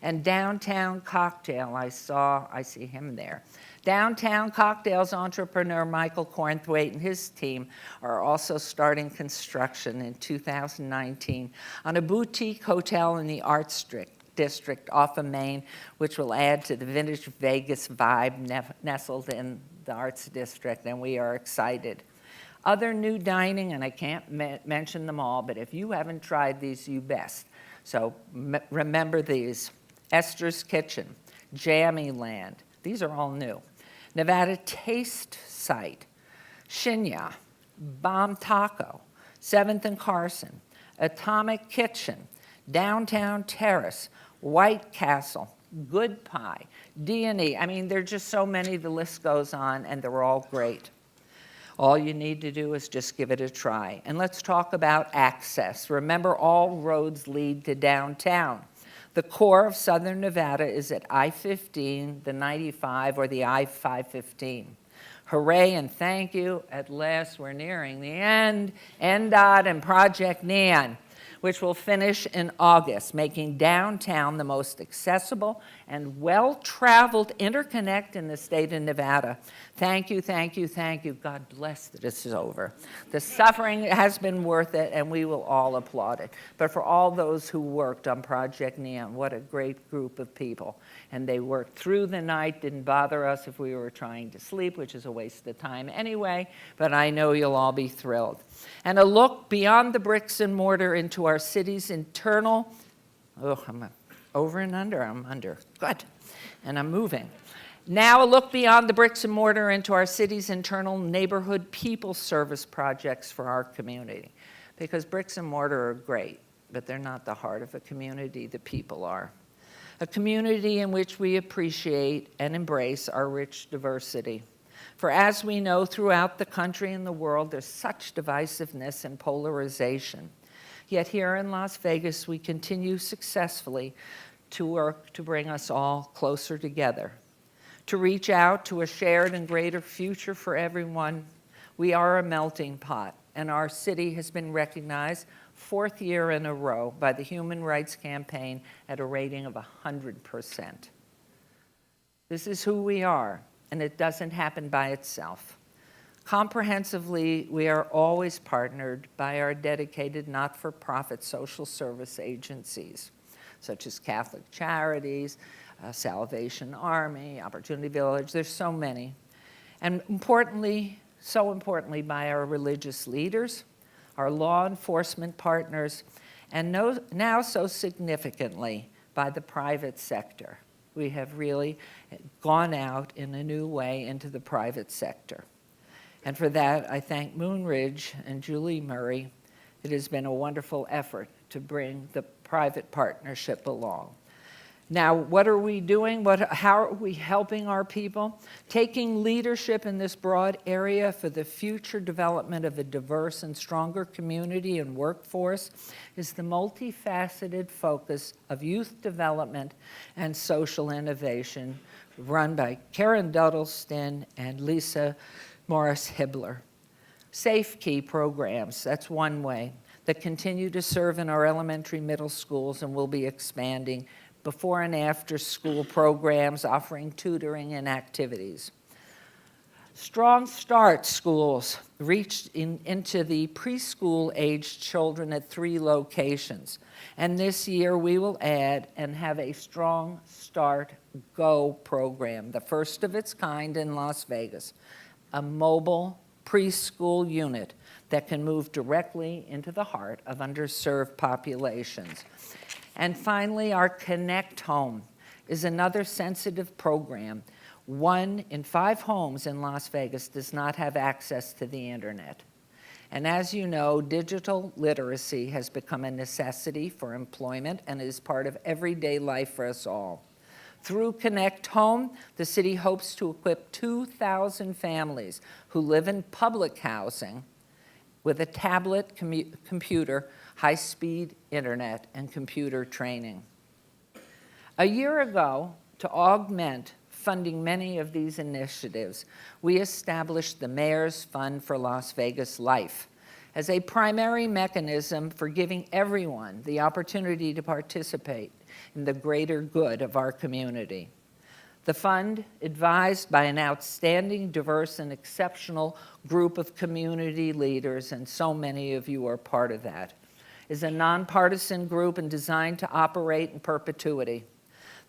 C: And Downtown Cocktail, I see him there. Downtown Cocktail's entrepreneur Michael Cornthwaite and his team are also starting construction in 2019 on a boutique hotel in the Arts District off of Main, which will add to the vintage Vegas vibe nestled in the Arts District, and we are excited. Other new dining, and I can't mention them all, but if you haven't tried these, you best. So remember these: Esther's Kitchen, Jammy Land. These are all new. Nevada Taste Site, Shinya, Bomb Taco, 7th and Carson, Atomic Kitchen, Downtown Terrace, White Castle, Good Pie, D&E. I mean, there are just so many, the list goes on, and they're all great. All you need to do is just give it a try. And let's talk about access. Remember, all roads lead to downtown. The core of Southern Nevada is at I-15, the 95, or the I-515. Hooray and thank you. At last, we're nearing the end. NDOT and Project Neon, which will finish in August, making downtown the most accessible and well-traveled interconnect in the state of Nevada. Thank you, thank you, thank you. God bless that this is over. The suffering has been worth it, and we will all applaud it. But for all those who worked on Project Neon, what a great group of people. And they worked through the night, didn't bother us if we were trying to sleep, which is a waste of time anyway, but I know you'll all be thrilled. And a look beyond the bricks and mortar into our city's internal, I'm over and under, I'm under, good, and I'm moving. Now a look beyond the bricks and mortar into our city's internal neighborhood people service projects for our community. Because bricks and mortar are great, but they're not the heart of a community, the people are. A community in which we appreciate and embrace our rich diversity. For as we know, throughout the country and the world, there's such divisiveness and polarization. Yet here in Las Vegas, we continue successfully to work to bring us all closer together, to reach out to a shared and greater future for everyone. We are a melting pot, and our city has been recognized 4th year in a row by the Human Rights Campaign at a rating of 100%. This is who we are, and it doesn't happen by itself. Comprehensively, we are always partnered by our dedicated not-for-profit social service agencies, such as Catholic Charities, Salvation Army, Opportunity Village, there's so many. And importantly, so importantly, by our religious leaders, our law enforcement partners, and now so significantly by the private sector. We have really gone out in a new way into the private sector. And for that, I thank Moonridge and Julie Murray. It has been a wonderful effort to bring the private partnership along. Now, what are we doing? How are we helping our people? Taking leadership in this broad area for the future development of a diverse and stronger community and workforce is the multifaceted focus of youth development and social innovation run by Karen Duddleston and Lisa Morris-Hibbler. Safe Key programs, that's one way, that continue to serve in our elementary, middle schools and will be expanding before and after school programs offering tutoring and activities. Strong Start schools reached into the preschool-aged children at 3 locations. And this year we will add and have a Strong Start Go program, the first of its kind in Las Vegas, a mobile preschool unit that can move directly into the heart of underserved populations. And finally, our Connect Home is another sensitive program. 1 in 5 homes in Las Vegas does not have access to the internet. And as you know, digital literacy has become a necessity for employment and is part of everyday life for us all. Through Connect Home, the city hopes to equip 2,000 families who live in public housing with a tablet, computer, high-speed internet, and computer training. A year ago, to augment funding many of these initiatives, we established the Mayor's Fund for Las Vegas Life as a primary mechanism for giving everyone the opportunity to participate in the greater good of our community. The fund, advised by an outstanding, diverse, and exceptional group of community leaders, and so many of you are part of that, is a nonpartisan group and designed to operate in perpetuity.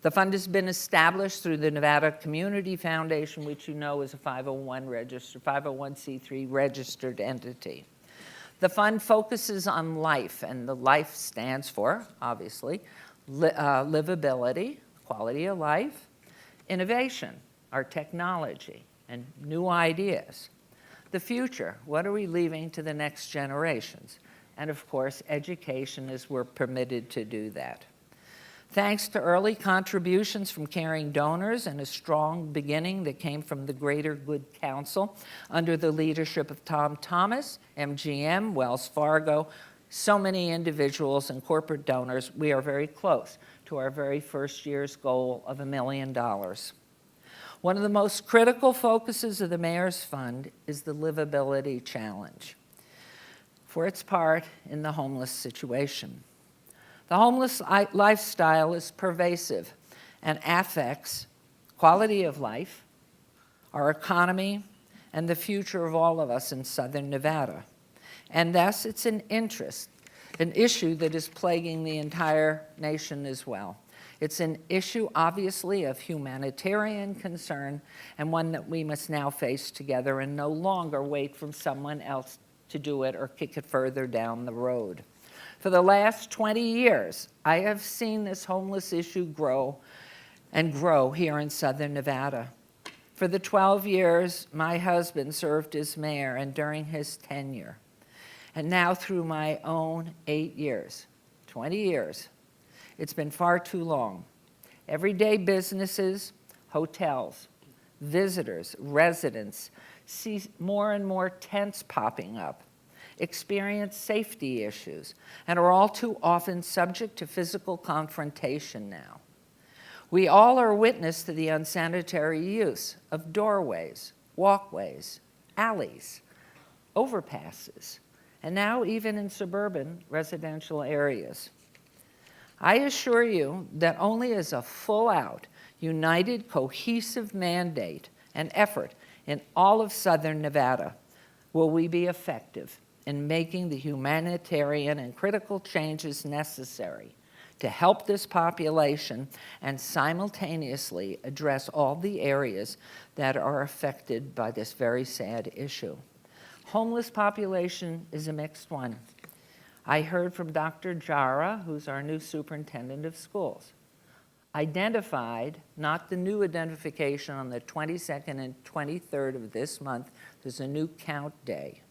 C: The fund has been established through the Nevada Community Foundation, which you know is a 501c3 registered entity. The fund focuses on life, and the life stands for, obviously, livability, quality of life, innovation, our technology, and new ideas. The future, what are we leaving to the next generations? And of course, education as we're permitted to do that. Thanks to early contributions from caring donors and a strong beginning that came from the Greater Good Council under the leadership of Tom Thomas, MGM, Wells Fargo, so many individuals and corporate donors, we are very close to our very first year's goal of $1 million. One of the most critical focuses of the Mayor's Fund is the Livability Challenge, for its part in the homeless situation. The homeless lifestyle is pervasive and affects quality of life, our economy, and the future of all of us in Southern Nevada. And thus, it's an issue that is plaguing the entire nation as well. It's an issue, obviously, of humanitarian concern and one that we must now face together and no longer wait for someone else to do it or kick it further down the road. For the last 20 years, I have seen this homeless issue grow and grow here in Southern Nevada. For the 12 years my husband served as mayor and during his tenure, and now through my own 8 years, 20 years, it's been far too long. Everyday businesses, hotels, visitors, residents see more and more tents popping up, experience safety issues, and are all too often subject to physical confrontation now. We all are witness to the unsanitary use of doorways, walkways, alleys, overpasses, and now even in suburban residential areas. I assure you that only as a full-out, united, cohesive mandate and effort in all of Southern Nevada will we be effective in making the humanitarian and critical changes necessary to help this population and simultaneously address all the areas that are affected by this very sad issue. Homeless population is a mixed one. I heard from Dr. Jara, who's our new superintendent of schools, identified, not the new identification on the 22nd and 23rd of this month, there's a new count day,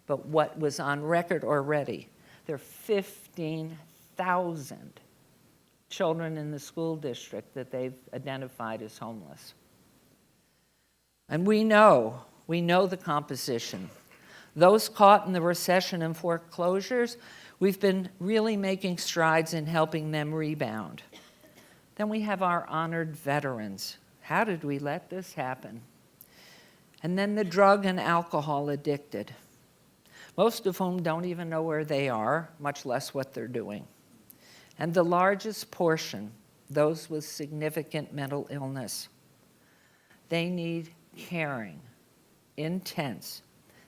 C: but what was on record already, there are 15,000 children in the school district that they've identified as homeless. And we know the composition. Those caught in the recession and foreclosures, we've been really making strides in helping them rebound. Then we have our honored veterans. How did we let this happen? And then the drug and alcohol addicted, most of whom don't even know where they are, much less what they're doing. And the largest portion, those with significant mental illness. They need caring, intense,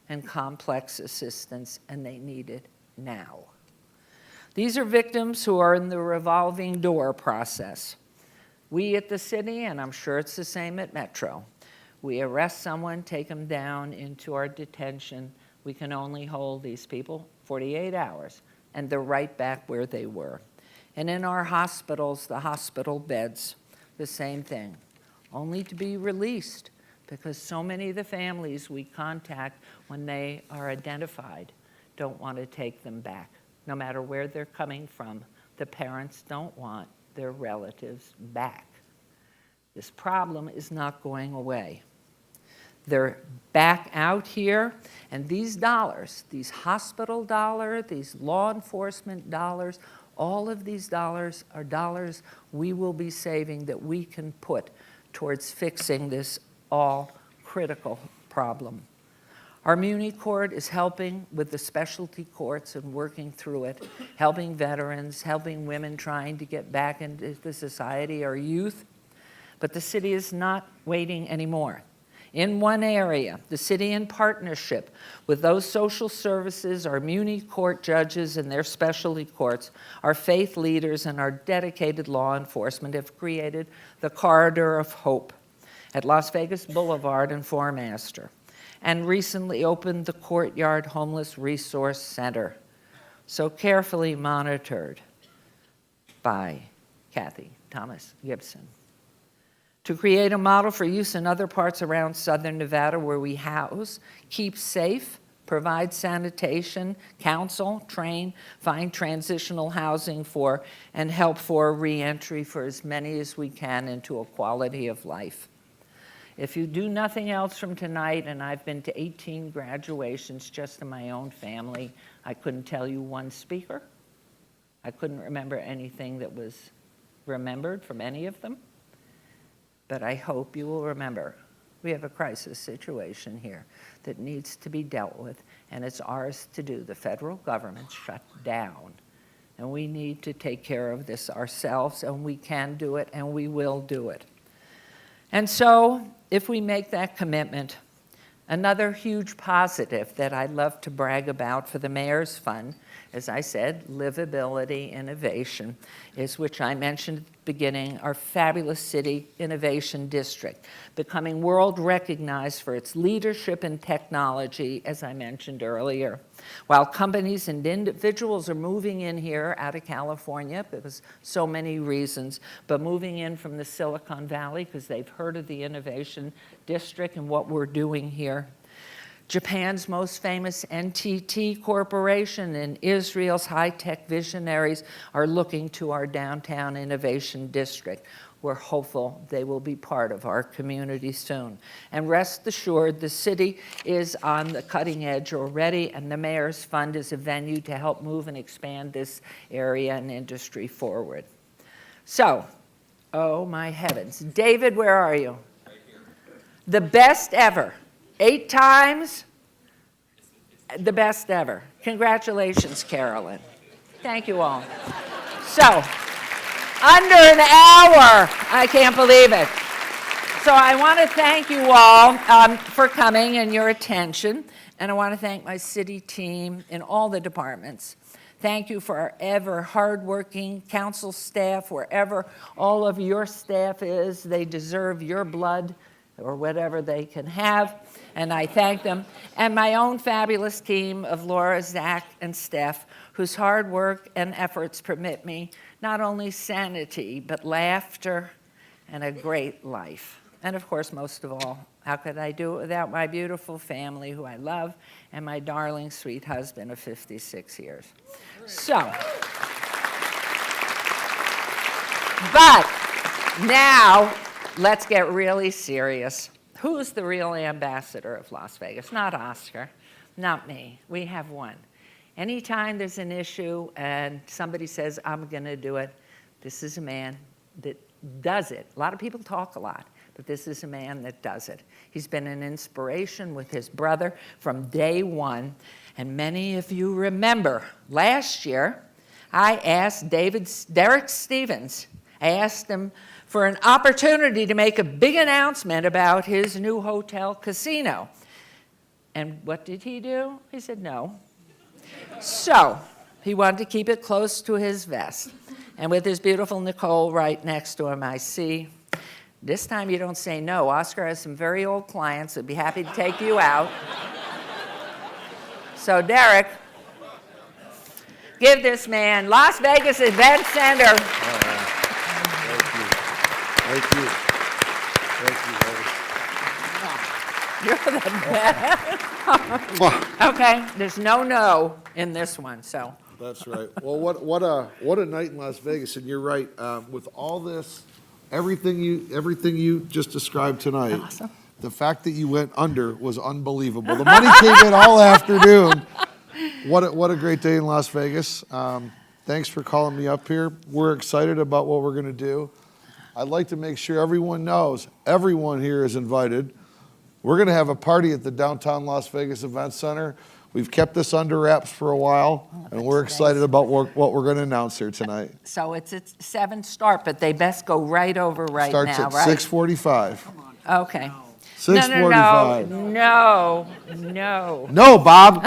C: and complex assistance, and they need it now. These are victims who are in the revolving door process. We at the city, and I'm sure it's the same at Metro, we arrest someone, take them down into our detention. We can only hold these people 48 hours, and they're right back where they were. And in our hospitals, the hospital beds, the same thing, only to be released because so many of the families we contact when they are identified don't want to take them back. No matter where they're coming from, the parents don't want their relatives back. This problem is not going away. They're back out here, and these dollars, these hospital dollars, these law enforcement dollars, all of these dollars are dollars we will be saving that we can put towards fixing this all-critical problem. Our Muni Court is helping with the specialty courts and working through it, helping veterans, helping women trying to get back into the society, our youth. But the city is not waiting anymore. In one area, the city in partnership with those social services, our Muni Court judges and their specialty courts, our faith leaders and our dedicated law enforcement have created the Corridor of Hope at Las Vegas Boulevard and Formaster, and recently opened the Courtyard Homeless Resource Center, so carefully monitored by Kathy Thomas Gibson, to create a model for use in other parts around southern Nevada where we house, keep safe, provide sanitation, counsel, train, find transitional housing for, and help for reentry for as many as we can into a quality of life. If you do nothing else from tonight, and I've been to 18 graduations just in my own family, I couldn't tell you one speaker. I couldn't remember anything that was remembered from any of them. But I hope you will remember we have a crisis situation here that needs to be dealt with, and it's ours to do. The federal government shut down, and we need to take care of this ourselves, and we can do it, and we will do it. And so, if we make that commitment, another huge positive that I love to brag about for the Mayor's Fund, as I said, livability innovation, is which I mentioned at the beginning, our fabulous city innovation district, becoming world recognized for its leadership in technology, as I mentioned earlier. While companies and individuals are moving in here out of California, because so many reasons, but moving in from the Silicon Valley because they've heard of the innovation district and what we're doing here. Japan's most famous NTT Corporation and Israel's high-tech visionaries are looking to our downtown innovation district. We're hopeful they will be part of our community soon. And rest assured, the city is on the cutting edge already, and the Mayor's Fund is a venue to help move and expand this area and industry forward. So, oh my heavens. David, where are you? Right here. The best ever. 8 times, the best ever. Congratulations, Carolyn. Thank you all. So, under an hour, I can't believe it. So I want to thank you all for coming and your attention, and I want to thank my city team in all the departments. Thank you for our ever hardworking council staff, wherever all of your staff is. They deserve your blood or whatever they can have, and I thank them. And my own fabulous team of Laura, Zach, and Steph, whose hard work and efforts permit me not only sanity, but laughter and a great life. And of course, most of all, how could I do it without my beautiful family, who I love, and my darling, sweet husband of 56 years. So, But now, let's get really serious. Who's the real ambassador of Las Vegas? Not Oscar, not me. We have one. Anytime there's an issue and somebody says, I'm going to do it, this is a man that does it. A lot of people talk a lot, but this is a man that does it. He's been an inspiration with his brother from day one. And many of you remember last year, I asked Derek Stevens, I asked him for an opportunity to make a big announcement about his new hotel casino. And what did he do? He said no. So he wanted to keep it close to his vest. And with his beautiful Nicole right next to him, I see, this time you don't say no. Oscar has some very old clients that'd be happy to take you out. So Derek, give this man Las Vegas Event Center.
H: Thank you. Thank you.
C: You're the best. Okay, there's no in this one, so.
H: That's right. Well, what a night in Las Vegas, and you're right. With all this, everything you just described tonight,
C: Awesome.
H: the fact that you went under was unbelievable. The money came in all afternoon. What a great day in Las Vegas. Thanks for calling me up here. We're excited about what we're going to do. I'd like to make sure everyone knows, everyone here is invited. We're going to have a party at the downtown Las Vegas Event Center. We've kept this under wraps for a while, and we're excited about what we're going to announce here tonight.
C: So it's at 7 start, but they best go right over right
H: Starts
C: now,
H: at
C: right?
H: 6:45.
C: Okay.
H: 6:45.
C: No.
H: No, Bob.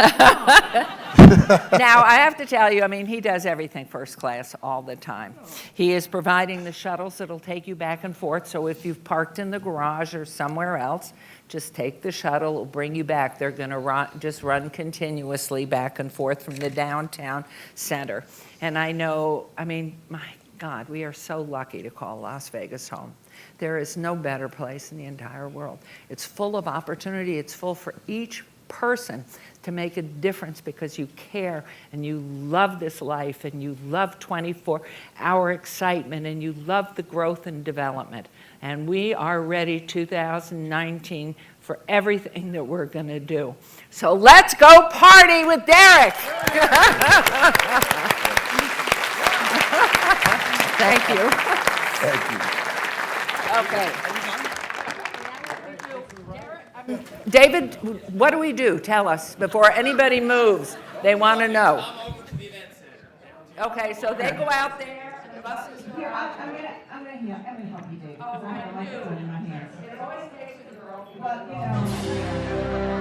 C: Now, I have to tell you, I mean, he does everything first class all the time. He is providing the shuttles that'll take you back and forth, so if you've parked in the garage or somewhere else, just take the shuttle, it'll bring you back. They're going to just run continuously back and forth from the downtown center. And I know, I mean, my God, we are so lucky to call Las Vegas home. There is no better place in the entire world. It's full of opportunity. It's full for each person to make a difference because you care and you love this life and you love 24-hour excitement and you love the growth and development. And we are ready 2019 for everything that we're going to do. So let's go party with Derek. Thank you.
H: Thank you.
C: Okay. David, what do we do? Tell us before anybody moves. They want to know. Okay, so they go out there. And the buses
E: Here, I'm gonna help you, David.
C: Oh, I do.
E: in my hands.
C: It always takes a girl.
E: Well, you know.